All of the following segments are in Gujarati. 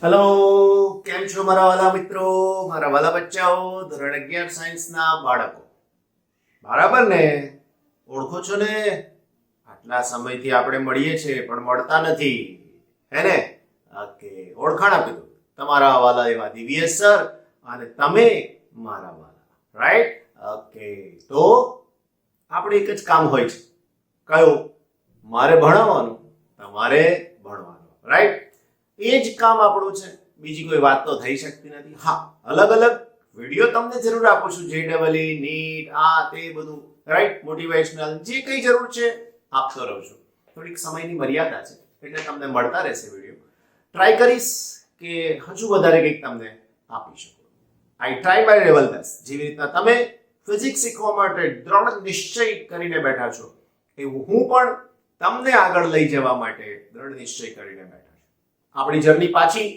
હેલો, કેમ છો મારા વાલા મિત્રો, મારા વાલા બચ્ચાઓ, ધોરણ 11 સાયન્સના બાળકો? બરાબર ને? ઓળખો છો ને? આટલા સમયથી આપણે મળીએ છીએ પણ મળતા નથી, હે ને? ઓકે, ઓળખાણ આપી દો. તમારા વાલા એવા દિવ્યેશ સર અને તમે મારા વાલા, રાઈટ? ઓકે, તો આપણે એક જ કામ હોય છે. કયું? મારે ભણાવવાનું, તમારે ભણવાનું, રાઈટ? એ જ કામ આપણું છે, બીજી કોઈ વાત તો થઈ શકતી નથી. હા, અલગ અલગ વિડીયો તમને જરૂર આપું છું, JEE નીટ આ તે બધું, રાઈટ? મોટિવેશનલ જે કઈ જરૂર છે આપતો રહું છું. થોડીક સમયની મર્યાદા છે એટલે તમને મળતા રહેશે વિડીયો. ટ્રાય કરીશ કે હજુ વધારે કંઈક તમને આપી શકું. આઈ ટ્રાય માય લેવલ બેસ્ટ. જેવી રીતના તમે ફિઝિક્સ શીખવા માટે દ્રઢ નિશ્ચય કરીને બેઠા છો, એવું હું પણ તમને આગળ લઈ જવા માટે દ્રઢ નિશ્ચય કરીને બેઠા છું. આપણી જર્ની પાછી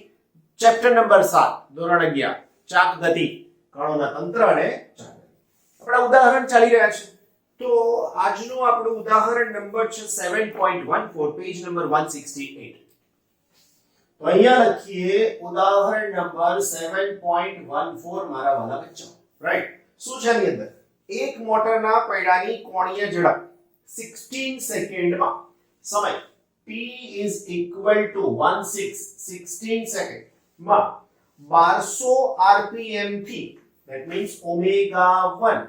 ચેપ્ટર નંબર 7 ધોરણ 11 ચાક ગતિ કણોના તંત્ર અને ચાક. આપણા ઉદાહરણ ચાલી રહ્યા છે. તો આજનું આપણું ઉદાહરણ નંબર છે 7.14, પેજ નંબર 168. તો અહીંયા લખીએ ઉદાહરણ નંબર 7.14 મારા વાલા બચ્ચાઓ, રાઈટ? શું છે આની અંદર? એક મોટરના પૈડાની કોણીય ઝડપ 16 સેકન્ડમાં સમય t is equal to 16 second માં 1200 rpm થી, that means omega 1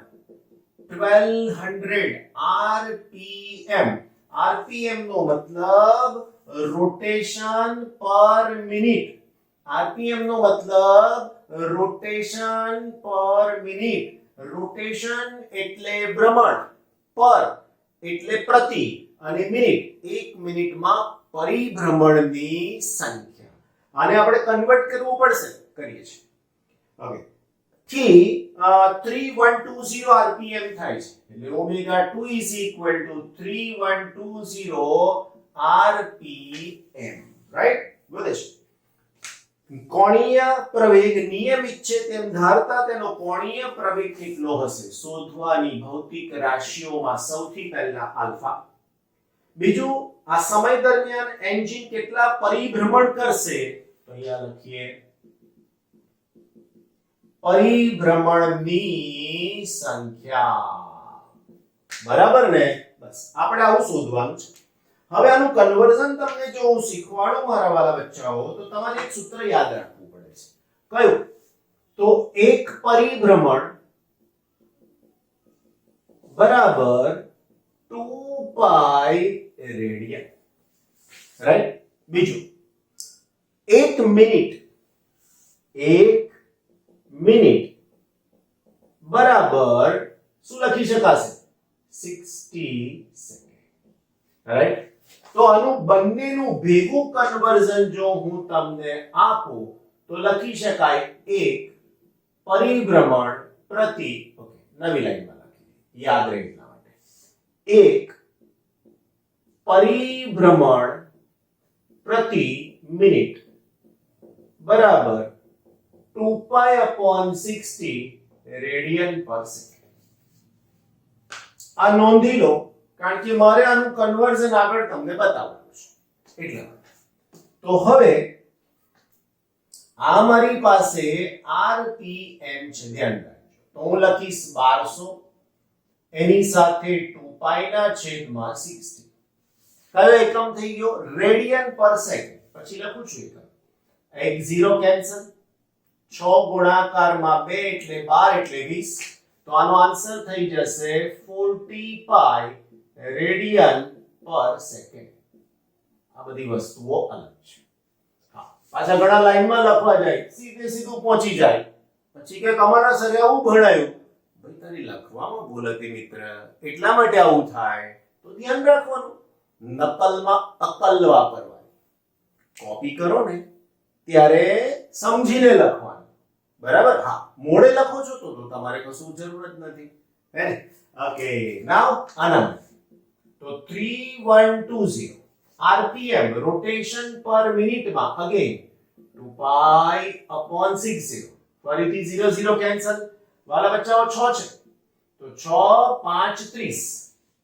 1200 rpm. rpm નો મતલબ રોટેશન પર મિનિટ. rpm નો મતલબ રોટેશન પર મિનિટ. રોટેશન એટલે ભ્રમણ, પર એટલે પ્રતિ અને મિનિટ, એક મિનિટમાં પરિભ્રમણની સંખ્યા. આને આપણે કન્વર્ટ કરવું પડશે, કરીએ છીએ. ઓકે, થી 3120 rpm થાય છે, એટલે omega 2 is equal to 3120 rpm, right? વધે છે. કોણીય પ્રવેગ નિયમિત છે તેમ ધારતા તેનો કોણીય પ્રવેગ કેટલો હશે શોધવાની ભૌતિક રાશિઓમાં સૌથી પહેલા આલ્ફા. બીજું, આ સમય દરમિયાન એન્જિન કેટલા પરિભ્રમણ કરશે, તો અહીંયા લખીએ પરિભ્રમણની સંખ્યા. બરાબર ને? બસ આપણે આવું શોધવાનું છે. હવે આનું કન્વર્ઝન તમને જો હું શીખવાડું મારા વાલા બચ્ચાઓ, તો તમારે એક સૂત્ર યાદ રાખવું પડે છે. કયું? તો એક પરિભ્રમણ બરાબર 2 પાઈ રેડિયન, રાઈટ? બીજું, એક મિનિટ બરાબર શું લખી શકાશે? 60 સેકન્ડ, રાઈટ? તો આનું બંનેનું ભેગું કન્વર્ઝન જો હું તમને આપું તો લખી શકાય એક પરિભ્રમણ પ્રતિ, ઓકે, નવી લાઈનમાં લખી યાદ રહે એટલા માટે, એક પરિભ્રમણ પ્રતિ મિનિટ બરાબર 2 પાઈ upon 60 રેડિયન પર સેકન્ડ. આ નોંધી લો, કારણ કે મારે આનું કન્વર્ઝન આગળ તમને બતાવવાનું છે એટલા માટે. તો હવે આ મારી પાસે rpm છે, ધ્યાન રાખજો. તો હું લખીશ 1200 એની સાથે 2 પાઈ ના છેદમાં 60. કયો એકમ થઈ ગયો? રેડિયન પર સેકન્ડ. પછી લખું છું એકમ. એક 0 કેન્સલ, 6 ગુણાકારમાં 2 એટલે 12 એટલે 20. તો આનો આન્સર થઈ જશે 40 પાઈ રેડિયન પર સેકન્ડ. આ બધી વસ્તુઓ અલગ છે. હા, પાછા ઘણા લાઈનમાં લખવા જાય, સીધે સીધું પહોંચી જાય, પછી કે અમારા સરે આવું ભણાયું. ભાઈ, તારી લખવામાં ભૂલ હતી મિત્ર, એટલા માટે આવું થાય. તો ધ્યાન રાખવાનું, નકલમાં અકલ વાપરવાની. કોપી કરો ને ત્યારે સમજીને લખવાનું, બરાબર? હા, મોડે લખો છો તો તમારે કશું જરૂર જ નથી, હે ને? ઓકે, નાઉ આના તો 3120 rpm રોટેશન પર મિનિટમાં, અગેન 2 પાઈ upon 60. ફરીથી 0 0 કેન્સલ. વાલા બચ્ચાઓ 6 છે તો 6 5 30,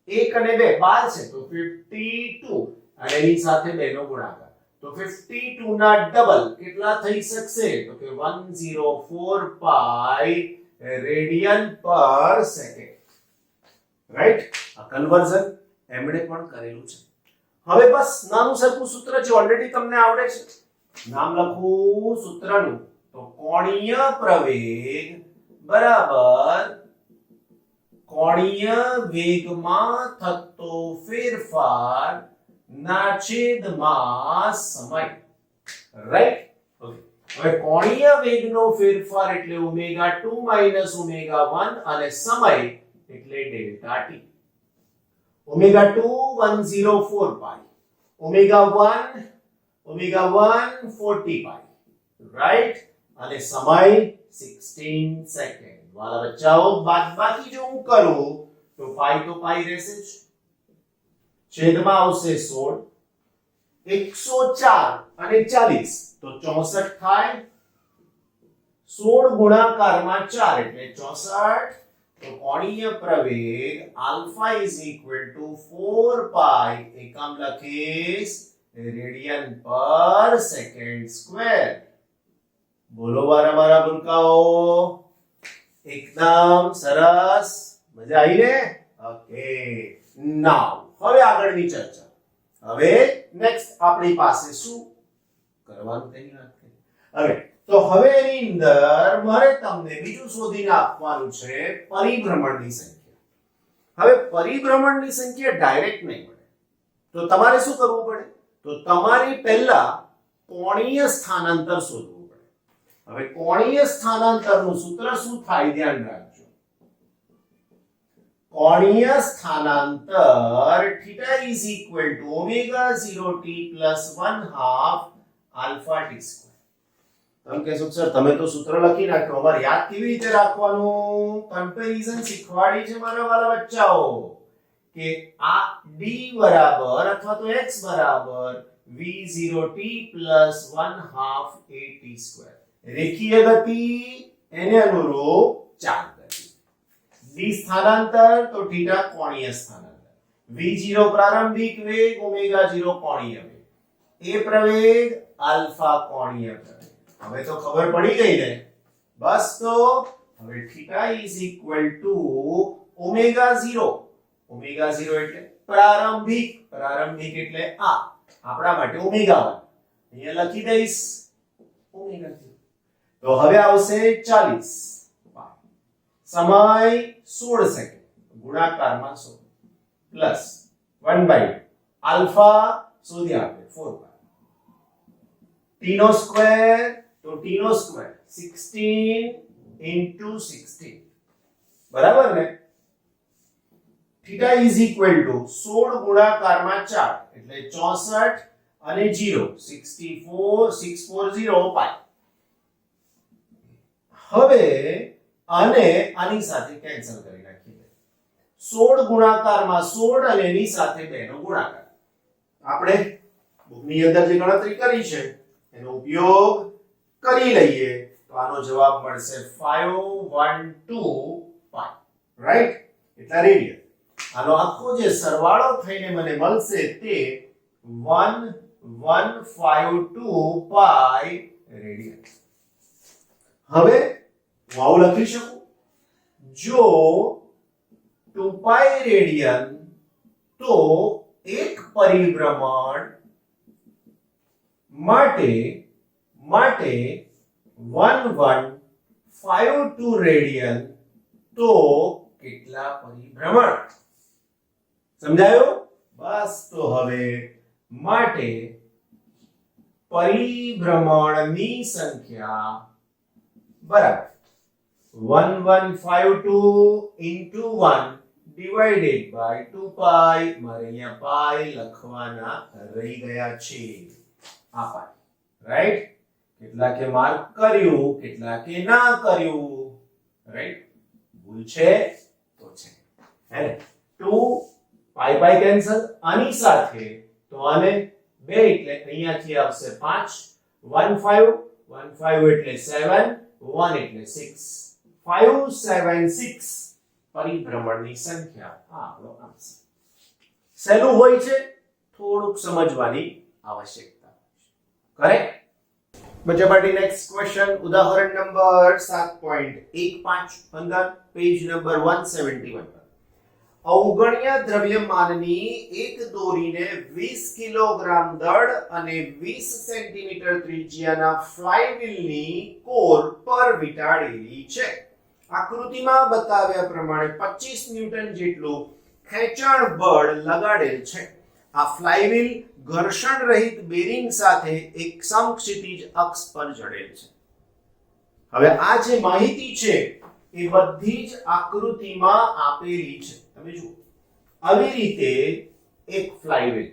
1 અને 2 12 છે તો 52, અને એની સાથે 2 નો ગુણાકાર. તો 52 ના ડબલ કેટલા થઈ શકશે તો કે 104 પાઈ રેડિયન પર સેકન્ડ રાઈટ આ કન્વર્ઝન એમણે પણ કરેલું છે હવે બસ નાનું સરખું સૂત્ર છે ઓલરેડી તમને આવડે છે નામ લખું સૂત્રનું તો કોણીય પ્રવેગ બરાબર કોણીય વેગમાં થતો ફેરફાર ના છેદમાં સમય રાઈટ ઓકે હવે કોણીય વેગનો ફેરફાર એટલે ω2 ω1 અને સમય એટલે ડેલ્ટા ટી ω2 104 પાઈ ω1 40 પાઈ રાઈટ અને સમય 16 સેકન્ડ વાલા બચ્ચાઓ બાદબાકી જો હું કરું તો પાઈ તો પાઈ રહેશે જ છેદમાં આવશે 16 104 અને 40 તો 64 થાય 16 ગુણાકારમાં 4 એટલે 64 તો કોણીય પ્રવેગ આલ્ફા ઇઝ ઇક્વલ ટુ 4 પાઈ એકમ લખીશ રેડિયન પર સેકન્ડ સ્ક્વેર બોલો મારા ભૂલકાઓ એકદમ સરસ મજા આવી ને ઓકે નાઉ હવે આગળની ચર્ચા હવે નેક્સ્ટ આપણી પાસે શું કરવાનું તેની વાત કરીએ હવે તો હવે એની અંદર મારે તમને બીજું શોધીને આપવાનું છે પરિભ્રમણની સંખ્યા હવે પરિભ્રમણની સંખ્યા ડાયરેક્ટ નહીં મળે તો તમારે શું કરવું પડે તો તમારી પહેલા કોણીય સ્થાનાંતર શોધવું પડે હવે કોણીય સ્થાનાંતરનું સૂત્ર શું થાય ધ્યાન રાખજો કોણીય સ્થાનાંતર θ is equal to ω0t plus 1/2 alpha t square તમે કહેશો સર તમે તો સૂત્ર લખી નાખ્યો અમારે યાદ કેવી રીતે રાખવાનું કમ્પેરિઝન શીખવાડી છે મારા વાલા બચ્ચાઓ કે આ d બરાબર અથવા તો x બરાબર v0t plus 1/2 at square રેખીય ગતિ એને અનુરૂપ ચાલ ગતિ d સ્થાનાંતર તો θ કોણીય સ્થાનાંતર v0 પ્રારંભિક વેગ ω0 કોણીય વેગ a પ્રવેગ આલ્ફા કોણીય પ્રવેગ હવે તો ખબર પડી ગઈ ને બસ તો હવે θ is equal to ω0 એટલે પ્રારંભિક એટલે આ આપણા માટે ω1 અહીંયા લખી દઈશ ω0 તો હવે આવશે 40 સમય 16 સેકન્ડ ગુણાકારમાં 16 પ્લસ 1/2 આલ્ફા શોધી આપે 4 t નો સ્ક્વેર તો t નો સ્ક્વેર 16 into 16 બરાબર ને θ is equal to 16 ગુણાકારમાં 4 એટલે 64 અને 0 640 પાઈ હવે આને આની સાથે કેન્સલ કરી નાખીએ 16 ગુણાકારમાં 16 અને એની સાથે 2 નો ગુણાકાર આપણે બુકની અંદર જે ગણતરી કરી છે એનો ઉપયોગ કરી લઈએ તો આનો જવાબ મળશે 512 પાઈ રાઈટ એટલા રેડિયન આનો આખો જે સરવાળો થઈને મને મળશે તે 1152 પાઈ રેડિયન હવે હું આવું લખી શકું જો 2 પાઈ રેડિયન તો એક પરિભ્રમણ માટે 1152 રેડિયન તો કેટલા પરિભ્રમણ સમજાયું બસ તો હવે માટે પરિભ્રમણની સંખ્યા બરાબર 1152 into 1 divided by 2 પાઈ મારે અહીંયા પાઈ લખવાના રહી ગયા છે આ પાઈ રાઈટ કેટલા કે માર્ક કર્યું કેટલા કે ના કર્યું રાઈટ ભૂલ છે તો છે હે 2 પાઈ પાઈ કેન્સલ આની સાથે તો આને 2 એટલે અહીંયાથી આવશે 5 15 એટલે 7 1 એટલે 6 576 પરિભ્રમણની સંખ્યા આ આપણો આન્સર સહેલું હોય છે થોડુંક સમજવાની આવશ્યકતા કરેક્ટ? બચ્ચા પાર્ટી નેક્સ્ટ ક્વેશ્ચન, ઉદાહરણ નંબર 7.15 પેજ નંબર 171 પર અવગણ્ય દ્રવ્યમાનની એક દોરીને 20 કિલોગ્રામ દળ અને 20 સેન્ટીમીટર ત્રિજ્યાના ફ્લાયવ્હીલની કોર પર વીંટાળેલી છે. આકૃતિમાં બતાવ્યા પ્રમાણે 25 ન્યૂટન જેટલું ખેંચાણ બળ લગાડેલ છે. આ ફ્લાયવ્હીલ ઘર્ષણ રહિત બેરિંગ સાથે એક સમક્ષિતિજ અક્ષ પર જડેલ છે. હવે આ જે માહિતી છે એ બધી જ આકૃતિમાં આપેલી છે. તમે જુઓ, આવી રીતે એક ફ્લાયવ્હીલ.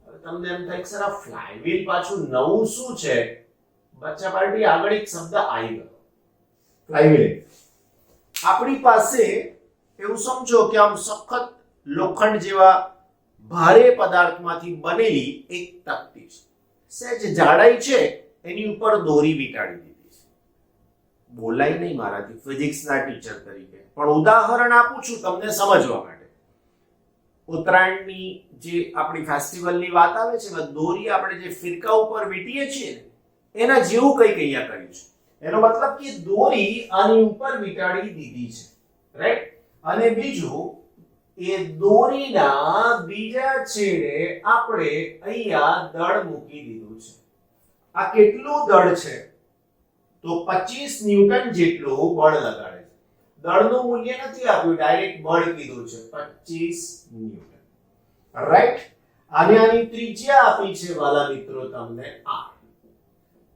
હવે તમને એમ થાય કે સર આ ફ્લાયવ્હીલ પાછું નવું શું છે? બચ્ચા પાર્ટી આગળ એક શબ્દ આવી ગયો, ફ્લાયવ્હીલ. આપણી પાસે એવું સમજો કે આમ સખત લોખંડ જેવા ભારે પદાર્થમાંથી બનેલી એક તકતી છે. સહેજ જાડાઈ છે, એની ઉપર દોરી વીંટાળી દીધી છે. બોલાય નહીં મારાથી ફિઝિક્સના ટીચર તરીકે, પણ ઉદાહરણ આપું છું તમને સમજવા માટે. ઉત્તરાયણની જે આપણી ફેસ્ટિવલની વાત આવે છે, દોરી આપણે જે ફિરકા ઉપર વીંટીએ છીએ એના જેવું કંઈક અહીંયા કર્યું છે. એનો મતલબ કે દોરી આની ઉપર વીંટાળી દીધી છે, રાઈટ? અને બીજું, એ દોરીના બીજા છેડે આપણે અહીંયા દળ મૂકી દીધું છે. આ કેટલું દળ છે? તો 25 ન્યૂટન જેટલું બળ લગાડે છે. દળનું મૂલ્ય નથી આપ્યું, ડાયરેક્ટ બળ કીધું છે 25 ન્યૂટન, રાઈટ? અને આની ત્રિજ્યા આપી છે વાલા મિત્રો તમને r.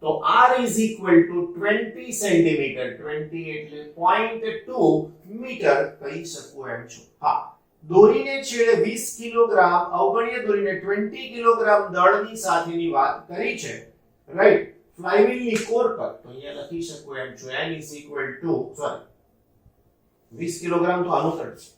તો r is equal to 20 centimetre, 20 એટલે 0.2 મીટર કહી શકું એમ છું. હા, દોરીને છેડે 20 કિલોગ્રામ અવગણ્ય દોરીને 20 કિલોગ્રામ દળની સાથેની વાત કરી છે, રાઈટ? ફ્લાયવ્હીલની કોર પર તો અહીંયા લખી શકું એમ છું n is equal to 20 kilogram તો આનું દળ છે.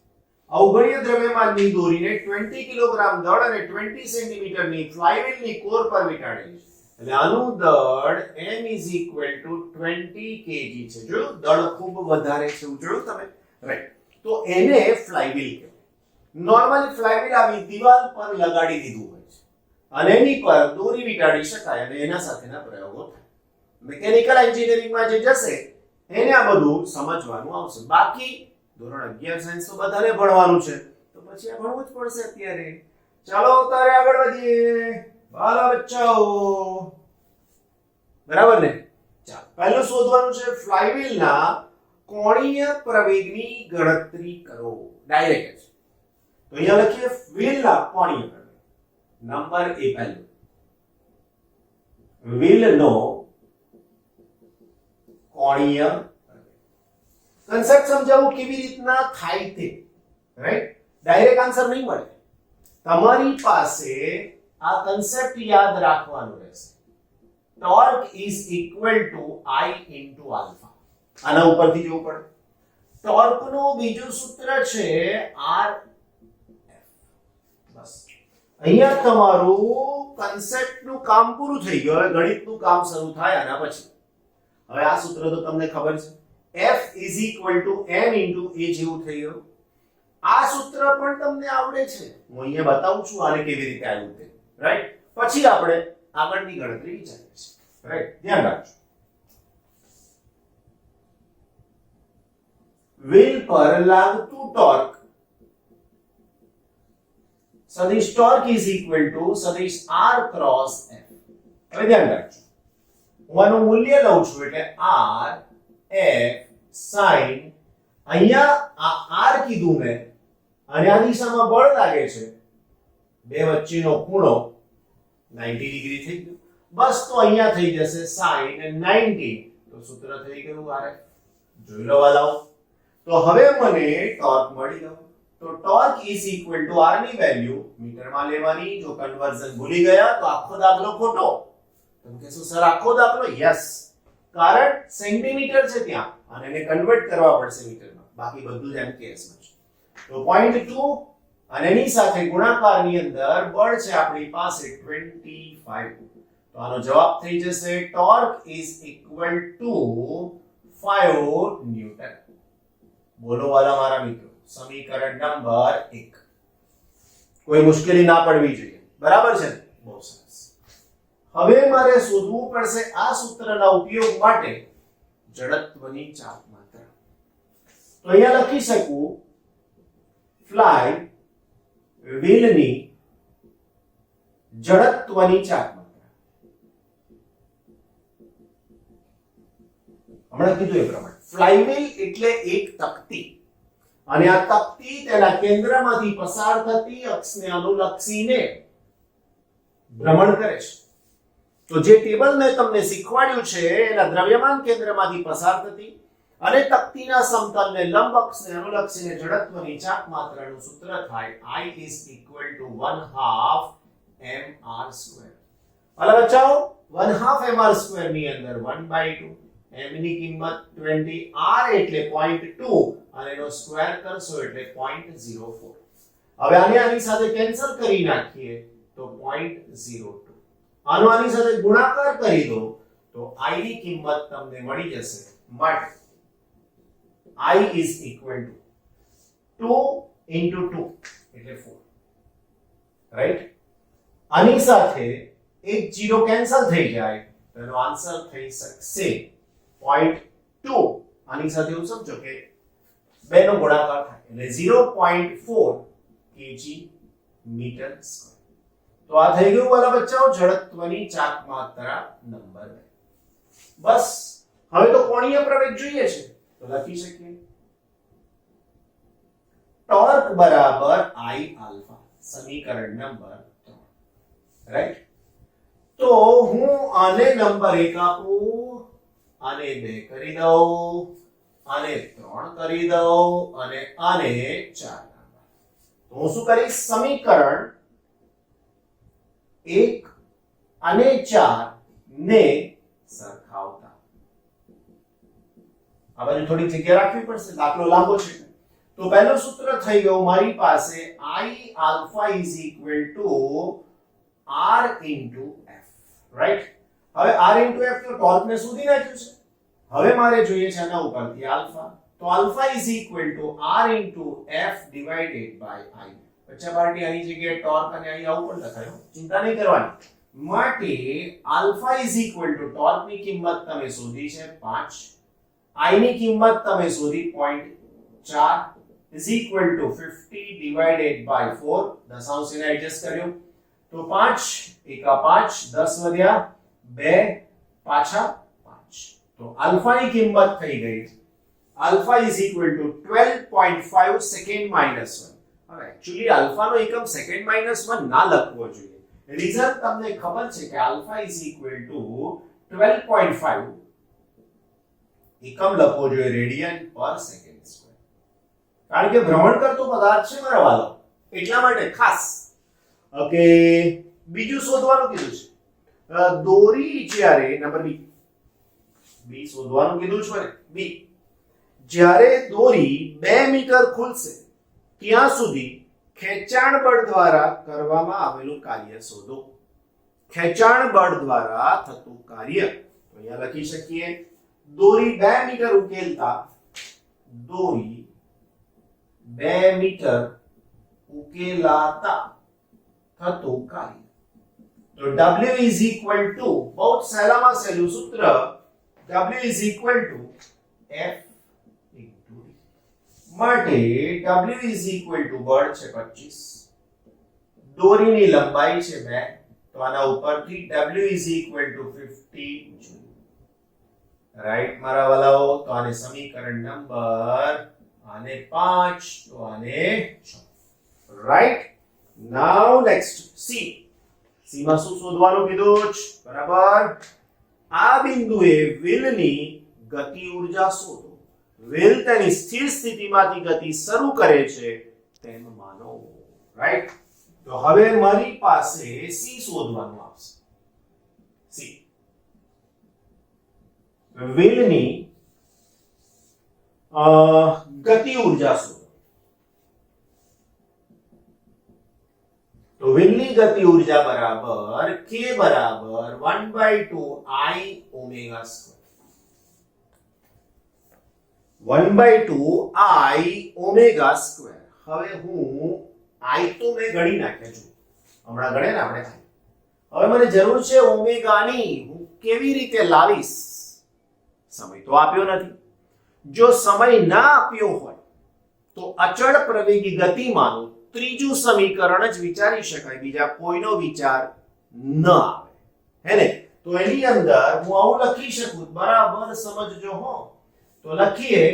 અવગણ્ય દ્રવ્યમાનની દોરીને 20 કિલોગ્રામ દળ અને 20 સેન્ટીમીટરની ફ્લાયવ્હીલની કોર પર વીંટાળેલી છે. એટલે આનું દળ m is equal to 20 kg છે. જોયું, દળ ખૂબ વધારે છે, જોયું તમે, રાઈટ? તો એને ફ્લાયવ્હીલ કહેવાય. નોર્મલી ફ્લાયવ્હીલ આવી દિવાલ પર લગાડી દીધું હોય છે અને એની પર દોરી વીંટાળી શકાય અને એના સાથેના પ્રયોગો થાય. મિકેનિકલ એન્જિનિયરિંગમાં જે જશે એને આ બધું સમજવાનું આવશે. બાકી ધોરણ 11 સાયન્સ તો બધાને ભણવાનું છે, તો પછી આ ભણવું જ પડશે અત્યારે. ચાલો તારે આગળ વધીએ વાલા બચ્ચાઓ, બરાબર ને? ચાલો, પહેલું શોધવાનું છે ફ્લાયવ્હીલના કોણીય પ્રવેગની ગણતરી કરો. ડાયરેક્ટ તો અહીંયા લખીએ વ્હીલના કોણીય પ્રવેગ. નંબર એ પહેલું, વ્હીલનો કોણીય કન્સેપ્ટ સમજાવું કેવી રીતના થાય તે, રાઈટ? ડાયરેક્ટ આન્સર નહીં મળે. તમારી પાસે આ કન્સેપ્ટ યાદ રાખવાનું રહેશે. Torque is equal two I into alpha. આના ઉપરથી જોવું પડે. ટોર્કનું બીજું સૂત્ર છે R. બસ અહીંયા તમારું કન્સેપ્ટનું કામ પૂરું થઈ ગયું. હવે ગણિતનું કામ શરૂ થાય આના પછી. હવે આ સૂત્ર તો તમને ખબર છે, F is equal to m into a જેવું થઈ ગયું. આ સૂત્ર પણ તમને આવડે છે, હું અહીંયા બતાવું છું આને કેવી રીતે આવ્યું તે, રાઈટ? પછી આપણે આગળની ગણતરી વિચારીએ છીએ, રાઈટ? ધ્યાન રાખજો. વ્હીલ પર લાગતું ટોર્ક સદિશ ટોર્ક is equal to સદિશ r ક્રોસ f. હવે ધ્યાન રાખજો, હું આનું મૂલ્ય લઉં છું એટલે r f sin, અહીંયા આ r કીધું મેં અને આ દિશામાં બળ લાગે છે, બે વચ્ચેનો ખૂણો 90 ડિગ્રી થઈ ગયો. બસ તો અહીંયા થઈ જશે sin 90, તો સૂત્ર થઈ ગયું rf. જોઈ લો વાલાઓ. તો હવે મને ટોર્ક મળી ગયો. તો torque is equal two r ની વેલ્યુ મીટરમાં લેવાની. જો કન્વર્ઝન ભૂલી ગયા તો આખો દાખલો ખોટો. તમે કહેશો સર આખો દાખલો? યસ, કારણ સેન્ટીમીટર છે ત્યાં અને એને કન્વર્ટ કરવા પડશે મીટરમાં. બાકી બધું જ એમકેએસમાં છે. તો 0.2 અને એની સાથે ગુણાકારની અંદર બળ છે આપણી પાસે 25. તો આનો જવાબ થઈ જશે torque is equal two 5 newton. બોલો વાલા મારા મિત્રો, સમીકરણ નંબર 1. કોઈ મુશ્કેલી ના પડવી જોઈએ, બરાબર છે ને? બહુ સરસ. હવે મારે શોધવું પડશે આ સૂત્રના ઉપયોગ માટે જડત્વની ચાપ માત્રા. તો અહીંયા લખી શકું ફ્લાય વ્હીલની જડત્વની ચાપ માત્રા. હમણાં કીધું એ પ્રમાણે ફ્લાયવ્હીલ એટલે એક તકતી અને આ તકતી તેના કેન્દ્રમાંથી પસાર થતી અક્ષને અનુલક્ષીને ભ્રમણ કરે છે. તો જે ટેબલ મેં તમને શીખવાડ્યું છે એના દ્રવ્યમાન કેન્દ્રમાંથી પસાર થતી અને તકતીના સમતલને લંબ અક્ષને અનુલક્ષીને જડત્વની ચાપ માત્રાનું સૂત્ર થાય I is equal to 1/2 mr². અલા બચ્ચાઓ 1/2 mr² ની અંદર 1/2 m ની કિંમત 20 r એટલે 0.2 અને એનો સ્ક્વેર કરશો એટલે 0.04. હવે આની સાથે કેન્સલ કરી નાખીએ તો 0.02. આનો આની સાથે ગુણાકાર કરી દો તો I ની કિંમત તમને મળી જશે માટે I is equal to 2 into 2 એટલે 4. રાઈટ? આની સાથે એક 0 કેન્સલ થઈ જાય તો એનો આન્સર થઈ શકશે 0.2. આની સાથે એવું સમજો કે બે નો ગુણાકાર થાય એટલે 0.4 kg મીટર સ્ક્વેર. તો આ થઈ ગયું વાલા બચ્ચાઓ જડત્વની ચાપ માત્રા નંબર 2. બસ હવે તો કોણીય પ્રવેગ જોઈએ છે તો લખી શકીએ ટોર્ક બરાબર I આલ્ફા સમીકરણ નંબર 3. રાઈટ? તો હું આને નંબર 1 આપું, આને 2 કરી દઉં, આને 3 કરી દઉં અને આને 4 નંબર. તો હું શું કરીશ? સમીકરણ 1 અને 4 ને સરખાવતા આ બાજુ થોડી જગ્યા રાખવી પડશે, દાખલો લાંબો છે. તો પહેલું સૂત્ર થઈ ગયું મારી પાસે I alpha is equal to R into F. Right? હવે R into F તો ટોર્ક ને શોધી નાખ્યું છે. હવે મારે જોઈએ છે આના ઉપરથી આલ્ફા. તો alpha is equal to R into F divided by I. બચ્ચા પાર્ટી આની જગ્યાએ ટોર્ક અને I આવું પણ લખાયો, ચિંતા નહીં કરવાની. માટે alpha is equal to torque ની કિંમત તમે શોધી છે 5, I ની કિંમત તમે શોધી 0.4 is equal to 50 divided by 4. દશાંશ એને એડજસ્ટ કર્યો તો 5 એકા 5 10 વધ્યા 2 પાછા 5. તો આલ્ફા ની કિંમત થઈ ગઈ alpha is equal to 12.5 second minus 1. હવે એક્ચ્યુઅલી આલ્ફા નો એકમ સેકન્ડ -1 ના લખવો જોઈએ. રીઝન તમને ખબર છે કે આલ્ફા is equal to 12.5 એકમ લખવો જોઈએ રેડિયન પર સેકન્ડ સ્ક્વેર. કારણ કે ભ્રમણ કરતો પદાર્થ છે મારા વાલો, એટલા માટે ખાસ. ઓકે, બીજું શોધવાનું કીધું છે. દોરી જ્યારે નંબર બી શોધવાનું કીધું છે મને. બી જ્યારે દોરી 2 મીટર ખુલશે ત્યાં સુધી ખેંચાણ બળ દ્વારા કરવામાં આવેલું કાર્ય શોધો. ખેંચાણ બળ દ્વારા થતું કાર્ય તો અહીંયા લખી શકીએ દોરી 2 મીટર ઉકેલતા, દોરી 2 મીટર ઉકેલાતા થતું કાર્ય. તો W is equal to બહુ સહેલામાં સહેલું સૂત્ર W is equal to F into D. માટે W is equal to બળ છે 25, દોરીની લંબાઈ છે 2, તો આના ઉપરથી W is equal to 50 joule. Right મારા વાલાઓ? તો આને સમીકરણ નંબર આને 5 તો આને 6. રાઈટ? નાઉ નેક્સ્ટ સી. સી માં શું શોધવાનું કીધું છે? બરાબર, આ બિંદુએ વ્હીલની ગતિ ઊર્જા શોધો. વ્હીલ તેની સ્થિર સ્થિતિમાંથી ગતિ શરૂ કરે છે તેમ માનો. રાઈટ? તો હવે મારી પાસે સી શોધવાનું આવશે. સી વ્હીલની ગતિ ઊર્જા શોધો. તો વ્હીલની ગતિ ઊર્જા બરાબર k બરાબર 1/2 I omega square. 1/2 I omega square. હવે હું I તો મેં ગણી નાખ્યા છું, હમણાં ગણે ને આપણે હવે મને જરૂર છે ઓમેગાની, હું કેવી રીતે લાવીશ? સમય તો આપ્યો નથી. જો સમય ના આપ્યો હોય તો અચળ પ્રવેગી ગતિમાનું ત્રીજું સમીકરણ જ વિચારી શકાય, બીજા કોઈનો વિચાર ન આવે, હે ને? તો એની અંદર હું આવું લખી શકું, બરાબર સમજજો હો. તો લખીએ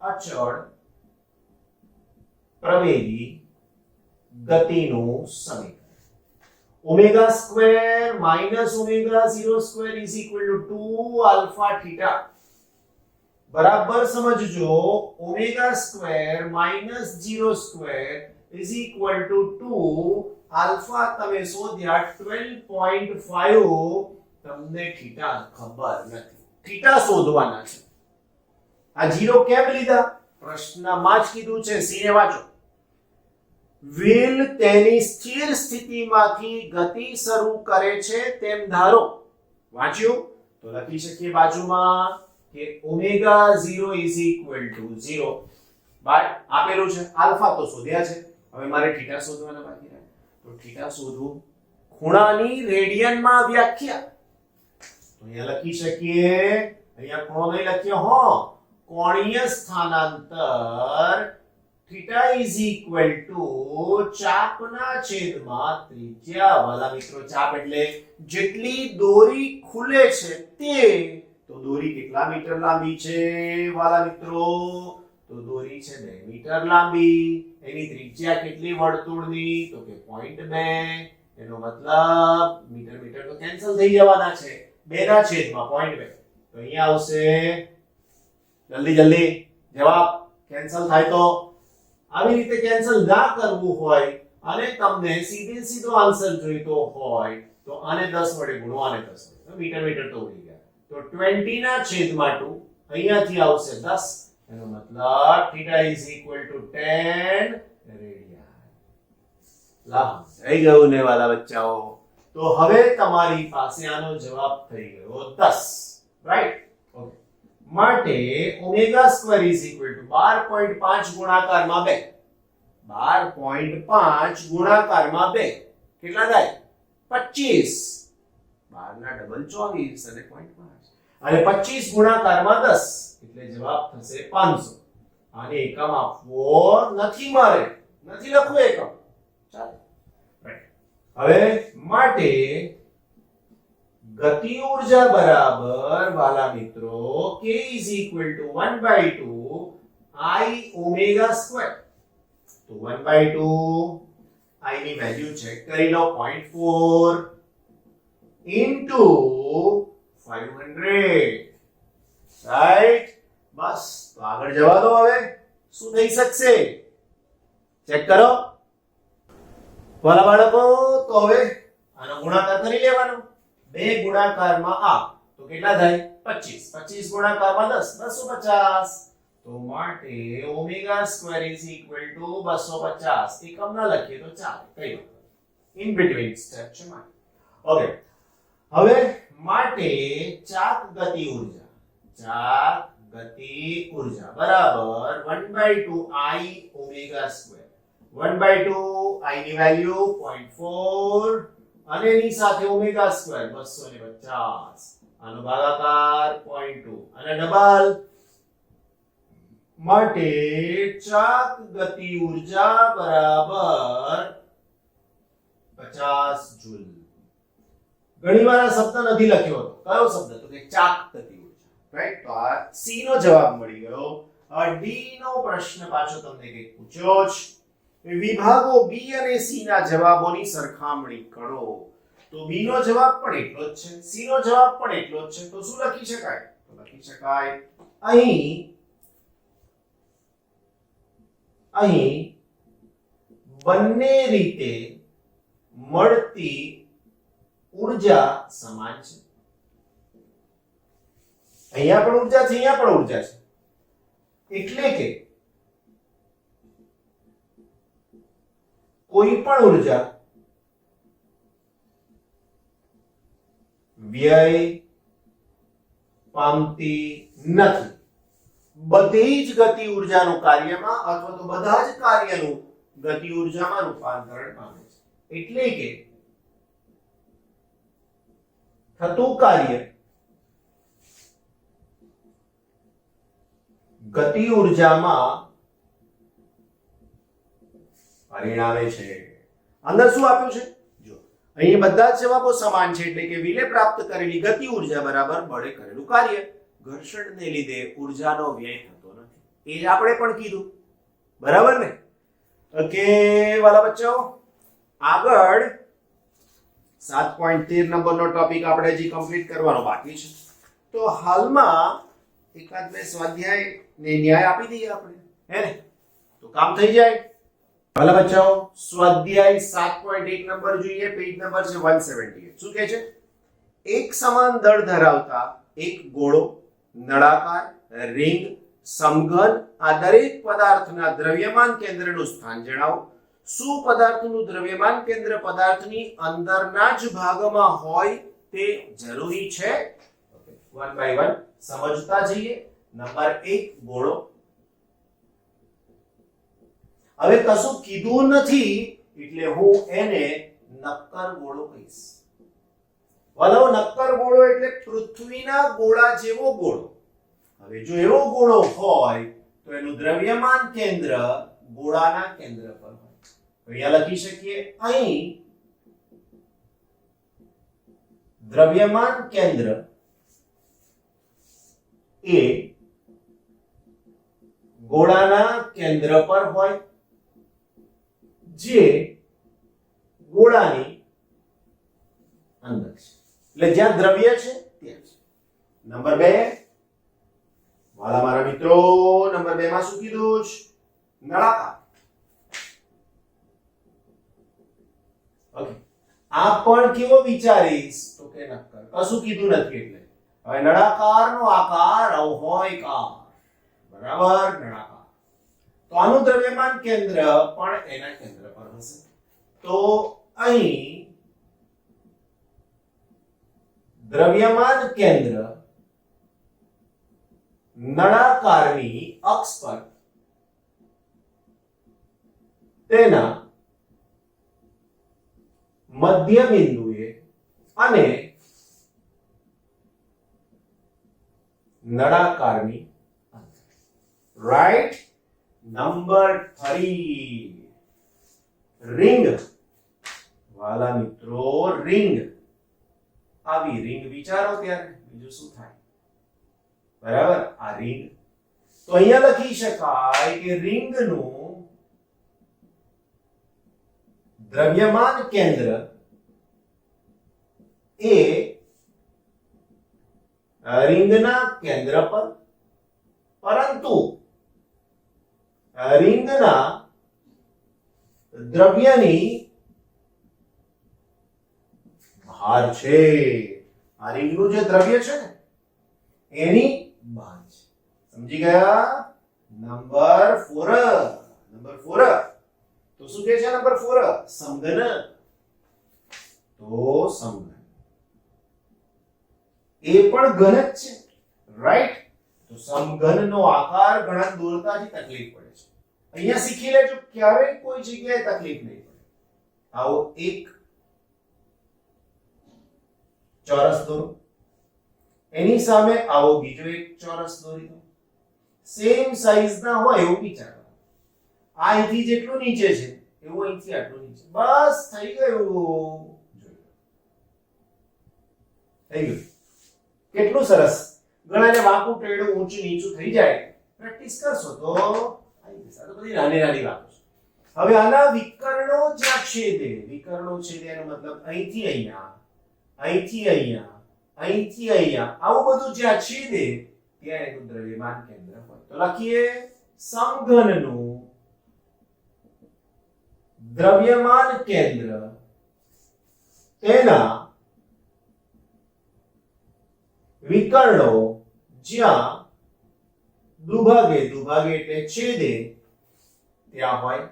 અચળ પ્રવેગી ગતિનું સમીકરણ. Omega square minus omega 0 square is equal two 2 alpha theta. બરાબર સમજજો, omega square minus 0 square is equal two 2 alpha તમે શોધ્યા 12.5. તમને થીટા ખબર નથી, થીટા શોધવાના છે. આ 0 કેમ લીધા? પ્રશ્નમાં જ કીધું છે, સીને વાંચો. વ્હીલ તેની સ્થિર સ્થિતિમાંથી ગતિ શરૂ કરે છે તેમ ધારો. વાંચ્યું? તો લખી શકીએ બાજુમાં કે omega 0 is equal to 0 by આપેલું છે, આલ્ફા તો શોધ્યા છે, હવે મારે થીટા શોધવાના બાકી રહ્યા. તો થીટા શોધવું, ખૂણાની રેડિયનમાં વ્યાખ્યા. તો અહીંયા લખી શકીએ, અહીંયા ખૂણો નહીં લખ્યો હો, કોણીય સ્થાનાંતર થીટા ઇઝ ઇક્વલ ટુ ચાપના છેદમાં ત્રિજ્યા. વાલા મિત્રો, ચાપ એટલે જેટલી દોરી ખુલે છે તે. તો દોરી કેટલા મીટર લાંબી છે વાલા મિત્રો? તો દોરી છે 2 મીટર લાંબી. એની ત્રિજ્યા કેટલી વર્તુળની? તો કે 0.2. એનો મતલબ મીટર મીટર તો કેન્સલ થઈ જવાના છે, 2 ના છેદમાં 0.2. તો અહીંયા આવશે, જલ્દી જલ્દી જવાબ કેન્સલ થાય. તો આવી રીતે કેન્સલ ના કરવું હોય અને તમને સીધે સીધો આન્સર જોઈતો હોય તો આને 10 વડે ગુણો, આને 10 વડે. તો મીટર મીટર તો ઉડી ગયા. તો 20 ના છેદમાં 2 અહીંયાથી આવશે 10. એનો મતલબ theta is equal two 10 radian. લાવ થઈ ગયું ને વાલા બચ્ચાઓ? તો હવે તમારી પાસે આનો જવાબ થઈ ગયો 10, રાઈટ? ઓકે. માટે omega square is equal two 12.5 ગુણાકારમાં 2. 12.5 ગુણાકારમાં 2 કેટલા થાય? 25. 12 ના ડબલ 24 અને 0.5 અને 25 ગુણાકારમાં 10 એટલે જવાબ થશે 500. આને એકમ આપવો નથી મારે, નથી લખવું એકમ. ચાલો, રાઈટ. હવે માટે ગતિ ઊર્જા બરાબર વાલા મિત્રો k is equal to 1/2 I omega square. તો 1/2 I ની વેલ્યુ ચેક કરી લો, 0.4 into 500, રાઈટ? બસ, તો આગળ જવા દો. હવે શું થઈ શકશે ચેક કરો વાલા બાળકો. તો હવે આનો ગુણાકાર કરી લેવાનો. 2 ગુણાકારમાં આ તો કેટલા થાય? 25. 25 ગુણાકારમાં 10, 250. તો માટે omega square is equal two 250. એકમ ના લખીએ તો ચાલે, કઈ વાત ઇન બિટવીન સ્ટેપ છે માટે. ઓકે. હવે માટે ચાક ગતિ ઊર્જા બરાબર 1/2 I ઓમેગા સ્ક્વેર. 1/2 I ની વેલ્યુ 0.4 અને એની સાથે ઓમેગા સ્ક્વેર 250. આનો ભાગાકાર 0.2 અને ડબલ. માટે ચાક ગતિ ઊર્જા બરાબર 50 જૂલ. ઘણીવાર આ શબ્દ નથી લખ્યો હતો. કયો શબ્દ? તો કે ચાક ગતિ ઊર્જા, રાઈટ? તો આ સી નો જવાબ મળી ગયો. ડી નો પ્રશ્ન પાછો તમને કંઈક પૂછ્યો છે. વિભાગો બી અને સી ના જવાબોની સરખામણી કરો. તો બી નો જવાબ પણ એટલો જ છે, સી નો જવાબ પણ એટલો જ છે. તો શું લખી શકાય? તો લખી શકાય અહીં બંને રીતે મળતી ઊર્જા સમાન છે. અહીંયા પણ ઊર્જા છે, અહીંયા પણ ઊર્જા છે. એટલે કે કોઈ પણ ઊર્જા વ્યય પામતી નથી. બધી જ ગતિ ઊર્જાનું કાર્યમાં અથવા તો બધા જ કાર્યનું ગતિ ઊર્જામાં રૂપાંતરણ પામે છે. એટલે કે થતું કાર્ય ગતિ ઉર્જામાં પરિણામે છે. અંદર શું આપ્યું છે? જો અહીં બધા જ જવાબો સમાન છે, એટલે કે વિલે પ્રાપ્ત કરેલી ગતિ ઉર્જા બરાબર બળે કરેલું કાર્ય. ઘર્ષણને લીધે ઉર્જાનો વ્યય થતો નથી, એ જ આપણે પણ કીધું. બરાબર ને? ઓકે વાલા બચ્ચાઓ, આગળ 7.13 નંબરનો ટોપિક આપણે હજી કમ્પ્લીટ કરવાનો બાકી છે. તો હાલમાં એકાદ બે સ્વાધ્યાય ને ન્યાય આપી દઈએ આપણે, હે ને? તો કામ થઈ જાય. વાલા બચ્ચાઓ, સ્વાધ્યાય 7.1 નંબર જોઈએ, પેજ નંબર છે 178. શું કહે છે? એક સમાન દળ ધરાવતા એક ગોળો, નળાકાર, રિંગ, સમઘન આ દરેક પદાર્થના દ્રવ્યમાન કેન્દ્રનું સ્થાન જણાવો. શું પદાર્થનું દ્રવ્યમાન કેન્દ્ર પદાર્થની અંદરના જ ભાગમાં હોય તે જરૂરી છે? વન બાય વન સમજતા જઈએ. નંબર 1 ગોળો. હવે કશું કીધું નથી એટલે હું એને નક્કર ગોળો કહીશ. વાલો, નક્કર ગોળો એટલે પૃથ્વીના ગોળા જેવો ગોળો. હવે જો એવો ગોળો હોય તો એનું દ્રવ્યમાન કેન્દ્ર ગોળાના કેન્દ્ર પર હોય. અહીંયા લખી શકીએ, અહીં દ્રવ્યમાન કેન્દ્ર એ ગોળાના કેન્દ્ર પર હોય, જે ગોળાની અંદર છે. એટલે જ્યાં દ્રવ્ય છે ત્યાં છે. નંબર 2 વાલા મારા મિત્રો, નંબર 2 માં શું કીધું છે? નળાકાર. ઓકે, આ પણ કેવો વિચારીશ તો કે નક્કર. કશું કીધું નથી એટલે. હવે નળાકારનો આકાર અવહોયકાર. બરાબર, નળાકાર. તો આનું દ્રવ્યમાન કેન્દ્ર પણ એના કેન્દ્ર પર હશે. તો અહીં દ્રવ્યમાન કેન્દ્ર નળાકારની અક્ષ પર તેના મધ્ય બિંદુએ અને નળાકારની રાઈટ. Number 3 ring. વાલા મિત્રો, રિંગ. આવી રિંગ વિચારો ત્યારે બીજું શું થાય? બરાબર, આ રિંગ. તો અહીંયા લખી શકાય કે રિંગનું દ્રવ્યમાન કેન્દ્ર એ રિંગના કેન્દ્ર પર, પરંતુ રિંગના દ્રવ્યની બહાર છે. આ રિંગનું જે દ્રવ્ય છે ને એની બહાર છે. સમજી ગયા? નંબર 4. નંબર 4 તો શું કહે છે? નંબર 4 સમઘન. તો સમઘન એ પણ ઘન જ છે, રાઈટ? તો સમઘનનો આકાર ગણક દોરતાથી તકલીફ પડે છે. અહીંયા શીખી લેજો, ક્યારેય કોઈ જગ્યાએ તકલીફ નહીં પડે. આવો એક ચોરસ દોરો, એની સામે આવો બીજો એક ચોરસ દોરી દો. સેમ સાઈઝ ના હોય એવું વિચારો. આ અહીંથી જેટલું નીચે છે એવું અહીંથી આટલું નીચે. બસ થઈ ગયું. થઈ ગયું. કેટલું સરસ. ઘણાને વાંકું ટેડું ઊંચું નીચું થઈ જાય, પ્રેક્ટિસ કરશો તો આવી જશે. આ તો બધી નાની નાની વાતો છે. હવે આના વિકર્ણો જ્યાં છેદે, વિકર્ણો છેદે એનો મતલબ અહીંથી અહીંયા, અહીંથી અહીંયા, અહીંથી અહીંયા, આવું બધું જ્યાં છેદે ત્યાં એનું દ્રવ્યમાન કેન્દ્ર હોય. તો લખીએ સમઘનનું દ્રવ્યમાન કેન્દ્ર તેના વિકર્ણો જ્યાં દુભાગે, દુભાગે એટલે છેદે ત્યાં હોય.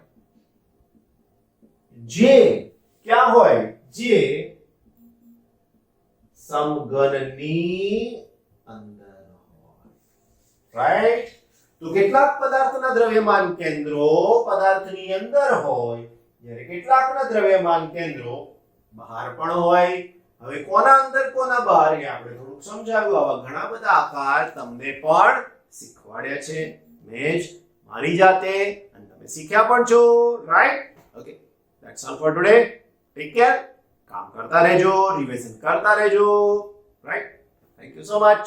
જે ક્યાં હોય? જે સમઘનની અંદર હોય, રાઈટ? તો કેટલાક પદાર્થના દ્રવ્યમાન કેન્દ્રો પદાર્થની અંદર હોય, જ્યારે કેટલાકના દ્રવ્યમાન કેન્દ્રો બહાર પણ હોય. હવે કોના અંદર કોના બહાર એ આપણે થોડુંક સમજાવ્યું. આવા ઘણા બધા આકાર તમને પણ શીખવાડ્યા છે મેં જ મારી જાતે, અને તમે શીખ્યા પણ છો. Right? Okay, that's all four today. Take care. કામ કરતા રહેજો, રિવિઝન કરતા રહેજો. Right? Thank you so much.